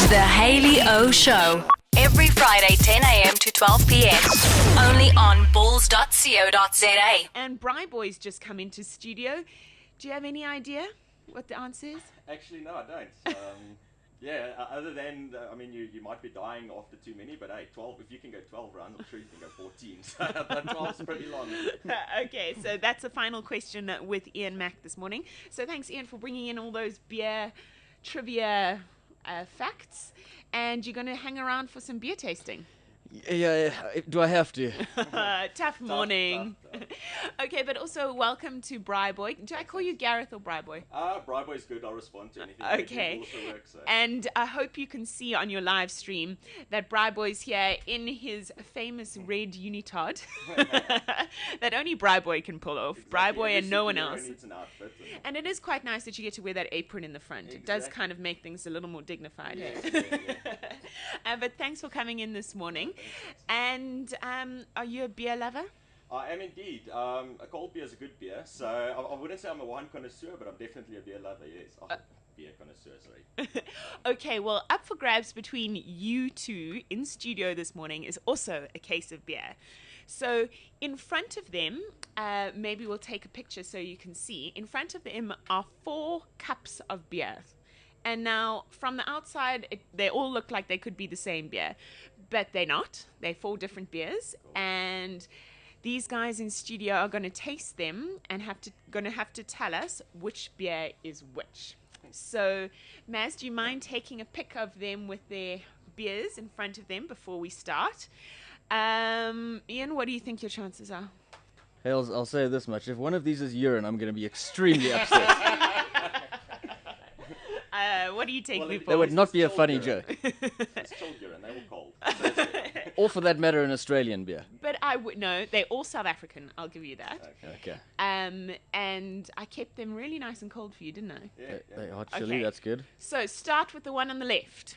The Haley O Show. Every Friday, 10 a.m. to 12 p.m. Only on bulls.co.za. And BraaiBoy's just come into studio. Do you have any idea what the answer is? Actually, no, I don't. Other than, you might be dying after too many, but hey, 12, if you can go 12 rounds, I'm sure you can go 14. So but 12's pretty long. Okay, so that's the final question with Ian Mac this morning. So thanks, Ian, for bringing in all those beer trivia facts. And you're going to hang around for some beer tasting. Yeah, do I have to? Tough morning. Tough. Okay, but also welcome to BraaiBoy. Do I call you Gareth or BraaiBoy? BraaiBoy's good. I'll respond to anything. Okay. It also works, so. And I hope you can see on your live stream that BraaiBoy's here in his famous red unitard that only BraaiBoy can pull off. Exactly. BraaiBoy and no one Every else. superhero needs an outfit, And it is quite nice that you get to wear that apron in the front. It does Exactly. kind of make things a little more dignified. Yes, Hey? yeah. But thanks for coming in this morning. And are you a beer lover? I am indeed. A cold beer is a good beer, so I wouldn't say I'm a wine connoisseur, but I'm definitely a beer lover, yes. Beer connoisseur, sorry. Okay, well, up for grabs between you two in studio this morning is also a case of beer. So in front of them, maybe we'll take a picture so you can see. In front of them are 4 cups of beer. And now, from the outside, they all look like they could be the same beer. But they're not. They're 4 different beers. And these guys in studio are going to taste them and going to have to tell us which beer is which. So, Maz, do you mind taking a pic of them with their beers in front of them before we start? Ian, what do you think your chances are? Hey, I'll say this much. If one of these is urine, I'm going to be extremely upset. What do you take me Well, for? That would not be a It's funny chilled joke. It's chilled urine, they were cold. So it's good. Or for that matter, an Australian beer. But I would no, they're all South African. I'll give you that. Okay. And I kept them really nice and cold for you, didn't I? Yeah, yeah. They hot chili, Okay. that's good. So start with the one on the left.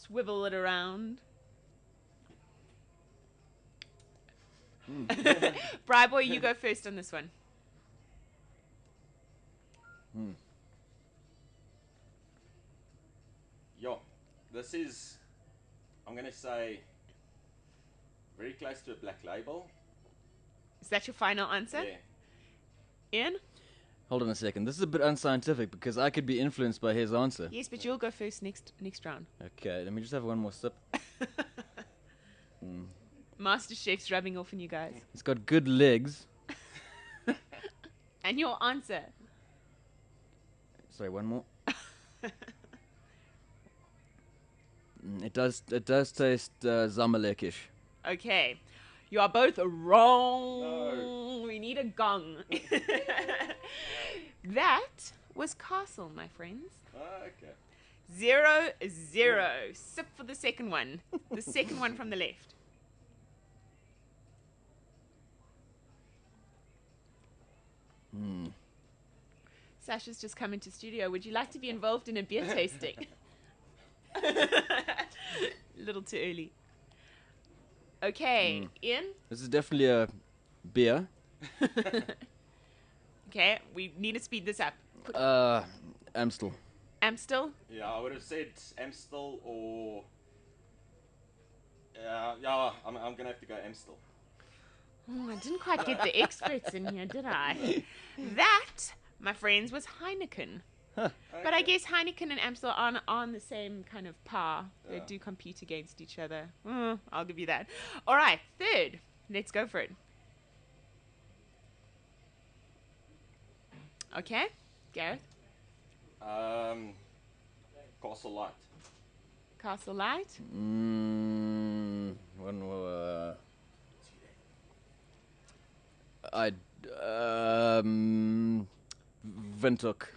Swivel it around. BraaiBoy, you go first on this one. Yo, this is, I'm going to say, very close to a black label. Is that your final answer? Yeah. Ian? Hold on a second. This is a bit unscientific because I could be influenced by his answer. Yes, but you'll go first next round. Okay, let me just have one more sip. Master Chef's rubbing off on you guys. It's got good legs. And your answer? Sorry, one more. It does taste Zamalekish. Okay. You are both wrong. No. We need a gong. That was Castle, my friends. Okay. 0-0. Sip for the second one. The second one from the left. Sasha's just come into studio. Would you like to be involved in a beer tasting? A little too early. Okay, Ian? This is definitely a beer. Okay, we need to speed this up. Amstel. Amstel? Yeah, I would have said Amstel or... I'm going to have to go Amstel. Oh, I didn't quite get the experts in here, did I? That, my friends, was Heineken. But I guess Heineken and Amstel are on the same kind of par. They do compete against each other. I'll give you that. All right, third. Let's go for it. Okay, Gareth? Castle Light. Castle Light? One more. Windhoek.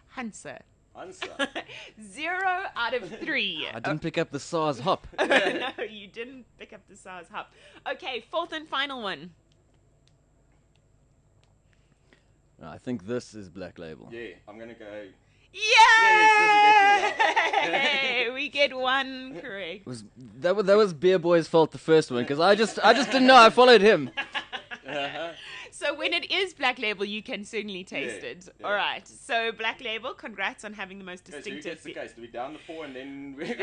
Hansa. Answer. 0 out of 3. I didn't pick up the SARS hop. No, you didn't pick up the SARS hop. Okay, fourth and final one. I think this is Black Label. Yeah, I'm going to go... Yay! Yes, this is definitely We get one correct. That was Beer Boy's fault, the first one, because I just didn't know. I followed him. So when it is Black Label, you can certainly taste Yeah, it. yeah. All right. So Black Label, congrats on having the most Okay, so who distinctive. gets the case? Do we down the 4 and then who first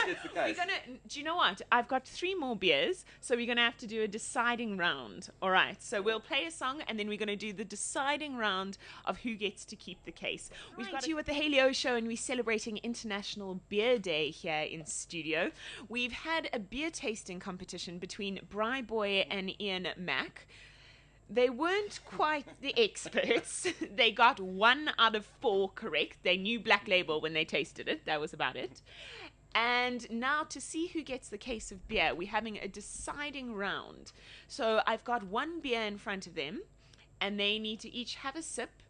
gets the We're case? do you know what? I've got 3 more beers, so we're gonna have to do a deciding round. All right. So we'll play a song, and then we're gonna do the deciding round of who gets to keep the case. We've got you at the Haley Show, and we're celebrating International Beer Day here in studio. We've had a beer tasting competition between BraaiBoy and Mac. They weren't quite the experts. They got 1 out of 4 correct. They knew Black Label when they tasted it. That was about it. And now to see who gets the case of beer, we're having a deciding round. So I've got 1 beer in front of them, and they need to each have a sip,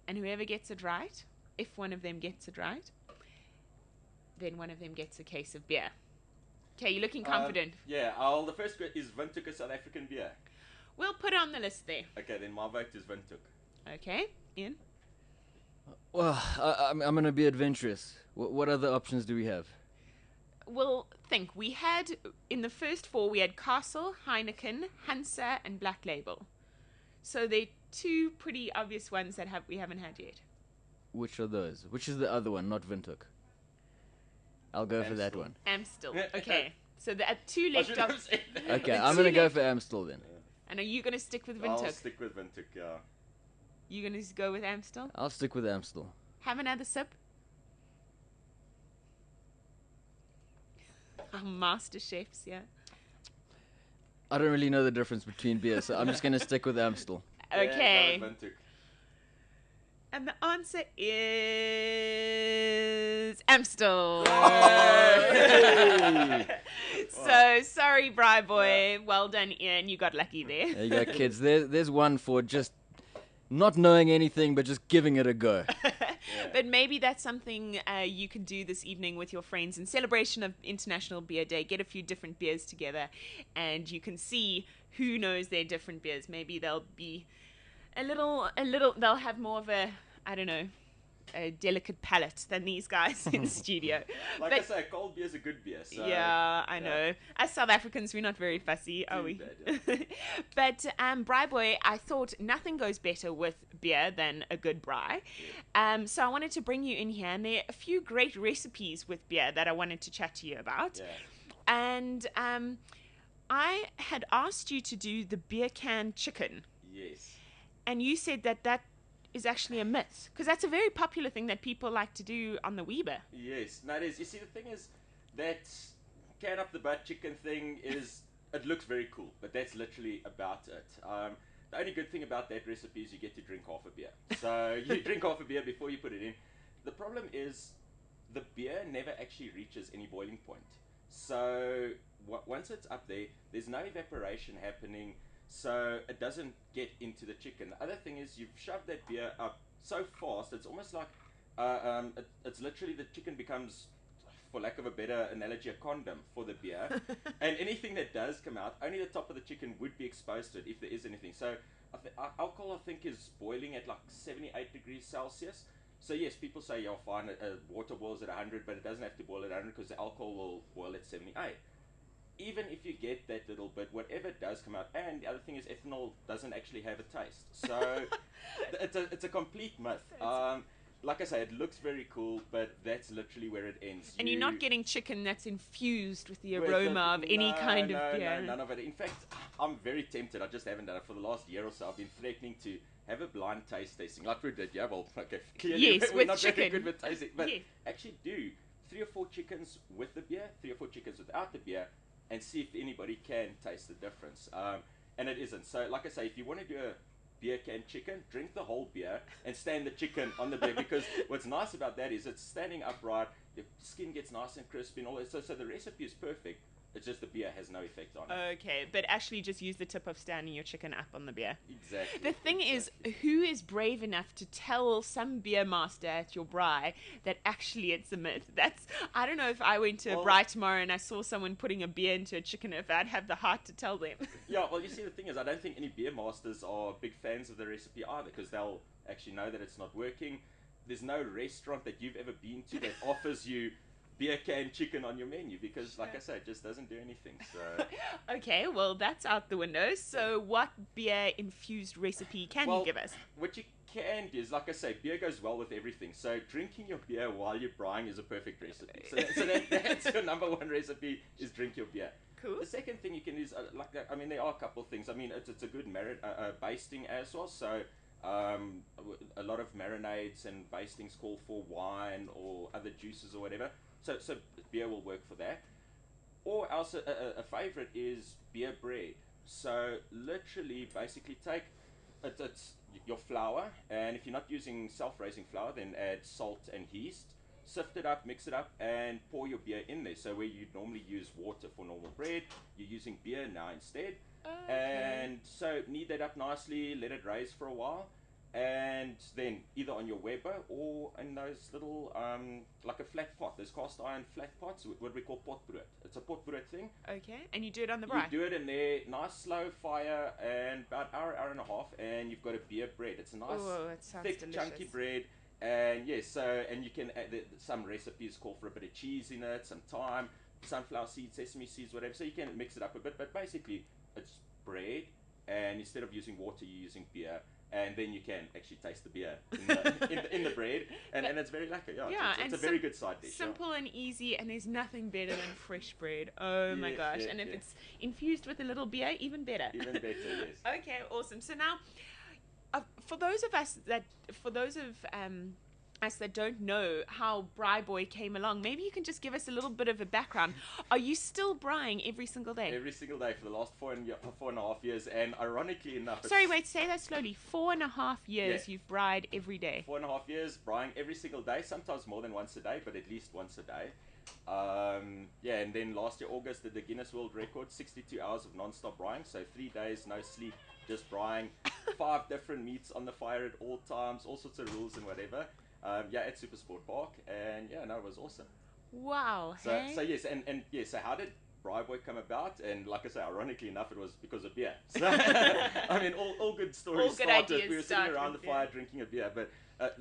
and whoever gets it right, if one of them gets it right, then one of them gets a case of beer. Okay, you're looking confident. Yeah, the first is Windhoek a South African beer? We'll put it on the list there. Okay, then my vote is Windhoek. Okay, Ian? Well, I'm going to be adventurous. What other options do we have? We'll think. We had, in the first 4, we had Castle, Heineken, Hansa, and Black Label. So they're 2 pretty obvious ones that we haven't had yet. Which are those? Which is the other one, not Windhoek? I'll go for that Amstel. one. Amstel. Okay. So there are 2 I left should have of. said that. Okay, The I'm 2 going to go left. for Amstel then. And are you going to stick with I'll Windhoek? stick with Windhoek, yeah. You going to go with Amstel? I'll stick with Amstel. Have another sip. Oh, master chefs, yeah. I don't really know the difference between beer, so I'm just going to stick with Amstel. Okay. Yeah, go with Windhoek. And the answer is Amstel. So sorry, BraaiBoy. Well done, Ian. You got lucky there. There you go, kids. There's one for just not knowing anything, but just giving it a go. But maybe that's something you can do this evening with your friends in celebration of International Beer Day. Get a few different beers together, and you can see who knows their different beers. Maybe they'll be a little. They'll have more of a, I don't know, a delicate palate than these guys in the studio. Like But- I say, cold beer is a good beer. So, Yeah, I know. As South Africans, we're not very fussy, are Too we? bad, But BraaiBoy, I thought nothing goes better with beer than a good braai. So I wanted to bring you in here, and there are a few great recipes with beer that I wanted to chat to you about. Yeah. And I had asked you to do the beer can chicken, Yes. and you said that is actually a myth, because that's a very popular thing that people like to do on the Weber. Yes. No, it is. You see, the thing is that can up the butt chicken thing is, it looks very cool, but that's literally about it. The only good thing about that recipe is you get to drink half a beer. So you drink half a beer before you put it in. The problem is the beer never actually reaches any boiling point. So once it's up there, there's no evaporation happening, so it doesn't get into the chicken. The other thing is you've shoved that beer up so fast, it's almost like it's literally the chicken becomes, for lack of a better analogy, a condom for the beer. And anything that does come out, only the top of the chicken would be exposed to it if there is anything. So alcohol, I think, is boiling at like 78 degrees Celsius. So yes, people say, yeah, fine, water boils at 100, but it doesn't have to boil at 100 because the alcohol will boil at 78. Even if you get that little bit, whatever does come out, and the other thing is ethanol doesn't actually have a taste. So it's a complete myth. Like I say, it looks very cool, but that's literally where it ends. And you're not getting chicken that's infused with the With aroma the- of any no, kind no, of beer. No, none of it. In fact, I'm very tempted. I just haven't done it for the last year or so. I've been threatening to have a blind taste tasting, like we did. Yeah, well, okay, clearly Yes, we're with not very chicken. good with tasting, but Yes. actually do 3 or 4 chickens with the beer, 3 or 4 chickens without the beer, and see if anybody can taste the difference. And it isn't. So, like I say, if you want to do a beer can chicken, drink the whole beer and stand the chicken on the beer, because what's nice about that is it's standing upright, the skin gets nice and crispy and all that. So the recipe is perfect. It's just the beer has no effect on it. Okay, but actually just use the tip of standing your chicken up on the beer. Exactly. The thing is, exactly. who is brave enough to tell some beer master at your braai that actually it's a myth? I don't know if I went to a Well- braai tomorrow and I saw someone putting a beer into a chicken, if I'd have the heart to tell them. Yeah, well, you see, the thing is, I don't think any beer masters are big fans of the recipe either, because they'll actually know that it's not working. There's no restaurant that you've ever been to that offers you beer can chicken on your menu because, like Sure. I said, it just doesn't do anything. So, Okay, well, that's out the window. So, what beer infused recipe can you give us? what you can do is, like I say, beer goes well with everything. So, drinking your beer while you're braaiing is a perfect recipe. That's your number one recipe is drink your beer. Cool. The second thing you can use, there are a couple of things. I mean, it's a good basting as well. So, a lot of marinades and bastings call for wine or other juices or whatever. So beer will work for that. Or else a favorite is beer bread. So literally, basically take it's your flour, and if you're not using self-raising flour, then add salt and yeast. Sift it up, mix it up, and pour your beer in there. So where you normally use water for normal bread, you're using beer now instead. Okay. And so knead that up nicely, let it raise for a while, and then either on your Weber or in those little like a flat pot. There's cast iron flat pots, what we call potbrood. It's a potbrood thing. Okay, and you do it on the You braai. do it in there, nice slow fire, and about hour and a half, and you've got a beer bread. It's a nice, Oh, it sounds thick, delicious. chunky bread. And yes, and you can add some recipes call for a bit of cheese in it, some thyme, sunflower seeds, sesame seeds, whatever. So you can mix it up a bit, but basically it's bread, and instead of using water, you're using beer. And then you can actually taste the beer in the bread, and it's very lekker. Yeah, it's a very good side dish. Simple and easy, and there's nothing better than fresh bread. Oh my Yes, gosh! yes, And if yes. it's infused with a little beer, even better. Even better, yes. Okay, awesome. So now, for those of us that don't know how BraaiBoy came along, maybe you can just give us a little bit of a background. Are you still braaiing every single day? Every single day for the last 4.5 years, and ironically enough, Sorry, wait, say that slowly. 4.5 years Yeah. you've braaied every day. 4.5 years braaiing every single day, sometimes more than once a day, but at least once a day. And then last year August did the Guinness World Record, 62 hours of non-stop braaiing, so 3 days no sleep, just braaiing, 5 different meats on the fire at all times, all sorts of rules and whatever. At Super Sport Park, and no, it was awesome. Wow. So, hey? so yes, and yes, so how did BraaiBoy come about? And like I say, ironically enough, it was because of beer. So, I mean, all good stories All good started. ideas We were sitting start around with the fire beer. drinking a beer, but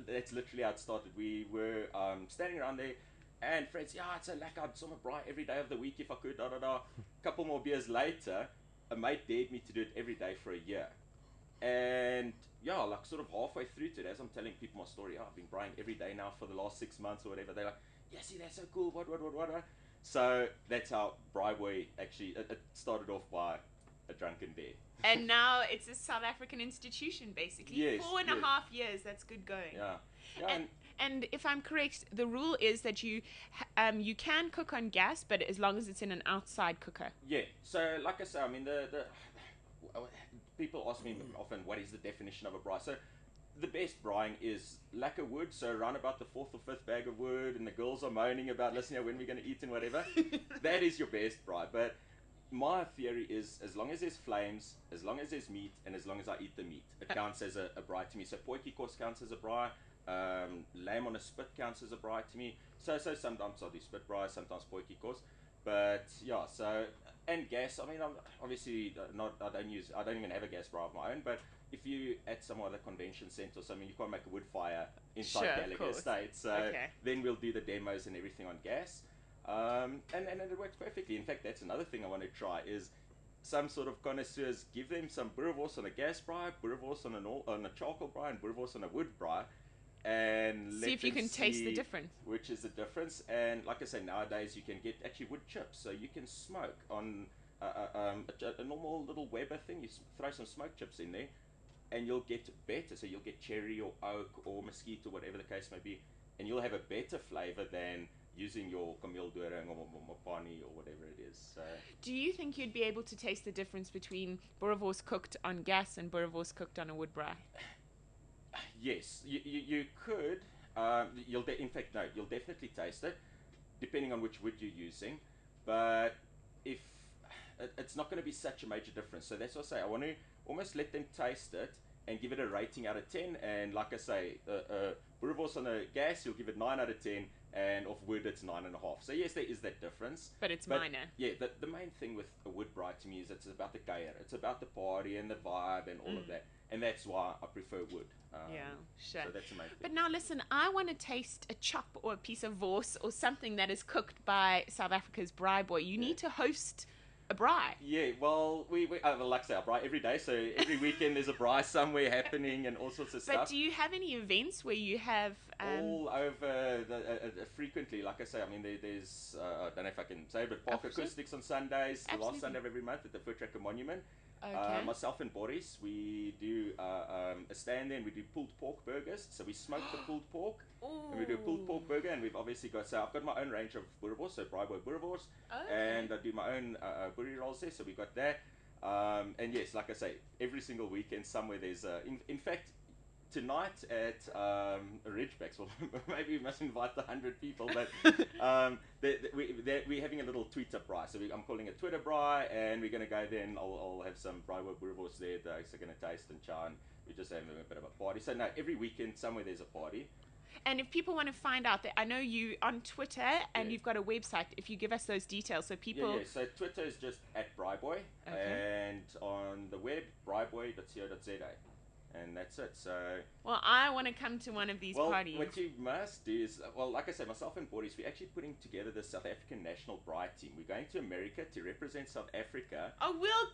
that's literally how it started. We were standing around there, and Fred said, "Yeah, it's a lack. I'd sort of braai every day of the week if I could." A couple more beers later, a mate dared me to do it every day for a year. And like sort of halfway through to it, as I'm telling people my story, I've been braaiing every day now for the last 6 months or whatever. They're like, "Yeah, see, that's so cool. What?" So that's how BraaiBoy actually it started off by a drunken dare. And now it's a South African institution, basically. Yes, 4.5 years. That's good going. Yeah, And if I'm correct, the rule is that you can cook on gas, but as long as it's in an outside cooker. yeah. So like I say, I mean the people ask me often what is the definition of a braai. So the best braaiing is lacquer wood, so around about the 4th or 5th bag of wood, and the girls are moaning about, listen here, when we're going to eat and whatever. That is your best braai. But my theory is, as long as there's flames, as long as there's meat, and as long as I eat the meat, it counts as a braai to me. So potjie kos counts as a braai. Lamb on a spit counts as a braai to me. So sometimes I do spit braai, sometimes potjie kos. But yeah, so and gas. I mean, I'm obviously not. I don't even have a gas braai of my own. But if you at some other convention center or something, you can't make a wood fire inside Sure, of Gallagher course. Estate. So Okay. then we'll do the demos and everything on gas. And it works perfectly. In fact, that's another thing I want to try is some sort of connoisseurs give them some boerewors on a gas braai, boerewors on a charcoal braai, and boerewors on a wood braai, and See let if you them can taste the see difference. which is the difference. And like I say, nowadays you can get actually wood chips, so you can smoke on a normal little Weber thing. You throw some smoke chips in there, and you'll get better. So you'll get cherry or oak or mesquite or whatever the case may be, and you'll have a better flavor than using your Camille Doring or Mopani or whatever it is. So Do you think you'd be able to taste the difference between boerewors cooked on gas and boerewors cooked on a wood braai? yes, you could. In fact, no, you'll definitely taste it, depending on which wood you're using. But if it's not going to be such a major difference, so that's what I say. I want to almost let them taste it, and give it a rating out of 10. And like I say, Boerewors on a gas, you'll give it 9 out of 10, and off wood it's 9.5. So yes, there is that difference. But it's minor. Yeah, the main thing with a wood braai to me is it's about the gaya. It's about the party and the vibe and all of that. And that's why I prefer wood. Yeah, sure. So that's the main thing. But now listen, I want to taste a chop or a piece of vors or something that is cooked by South Africa's BraaiBoy. You need to host a braai. Yeah, well, we well, like I say, I braai every day, so every weekend there's a braai somewhere happening and all sorts of stuff. But do you have any events where you have... all over frequently, like I say, I mean, there's, I don't know if I can say, but Park Acoustics on Sundays, the last Sunday of every month at the Foot Tracker Monument. Okay. Myself and Boris, we do a stand there and we do pulled pork burgers. So we smoke the pulled pork and we do a pulled pork burger, and we've obviously got, so I've got my own range of boerewors, so BraaiBoy Boerewors, and I do my own boerie rolls there, so we got that. And yes, like I say, every single weekend somewhere there's in fact, tonight at Ridgebacks, well, maybe we must invite the 100 people, but we're having a little Twitter braai. So I'm calling it Twitter braai, and we're going to go there and I'll have some BraaiBoy Boerewors there that are going to taste and chow, and we're just having a bit of a party. So no, every weekend somewhere there's a party. And if people want to find out, that I know you on Twitter and you've got a website, if you give us those details so people... Yeah, so Twitter is just at BraaiBoy, and on the web, braaiboy.co.za. And that's it. So, well, I want to come to one of these parties. What you must do is, well, like I said, myself and Boris, we're actually putting together the South African national braai team. We're going to America to represent South Africa. Oh, we'll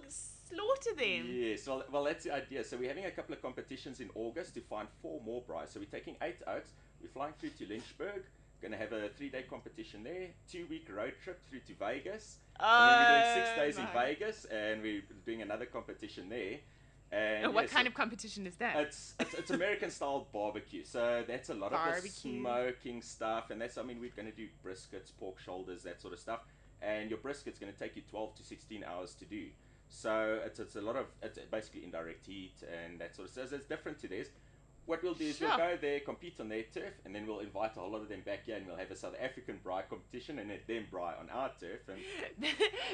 slaughter them. Yes, well, that's the idea. So we're having a couple of competitions in August to find 4 more braais. So we're taking 8 oaks. We're flying through to Lynchburg. Going to have a 3-day competition there. 2-week road trip through to Vegas. And then we're doing 6 days in Vegas, and we're doing another competition there. And what kind of competition is that? It's American style barbecue, so that's a lot of the smoking stuff, and that's, I mean, we're going to do briskets, pork shoulders, that sort of stuff, and your brisket's going to take you 12 to 16 hours to do. So it's a lot of, it's basically indirect heat and that sort of stuff. So it's different to theirs. What we'll do is we'll go there, compete on their turf, and then we'll invite a whole lot of them back here, and we'll have a South African braai competition, and let them braai on our turf. And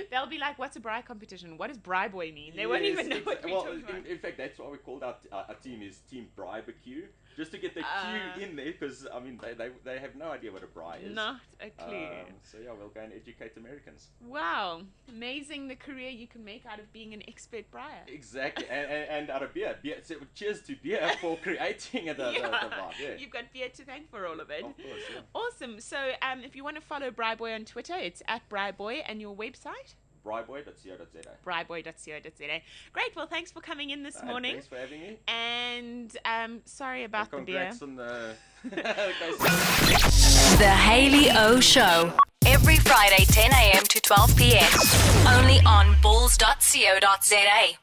they'll be like, "What's a braai competition? What does BraaiBoy mean?" They won't even know what we're talking about. In fact, that's why we called our team is Team BraaiBarbecue, just to get the Q in there, because I mean they have no idea what a braai is. Not a clue. So yeah, we'll go and educate Americans. Wow, amazing the career you can make out of being an expert braaier. Exactly, and out of beer. So cheers to beer for creating the vibe. Yeah. You've got beer to thank for all of it. Of course, yeah. Awesome. So if you want to follow BraaiBoy on Twitter, it's at BraaiBoy, and your website? braaiboy.co.za. braaiboy.co.za. Great. Well, thanks for coming in this morning. Thanks for having me. And sorry about the beer. Congrats on the... The Haley O Show. Every Friday, 10 a.m. to 12 p.m. Only on bulls.co.za.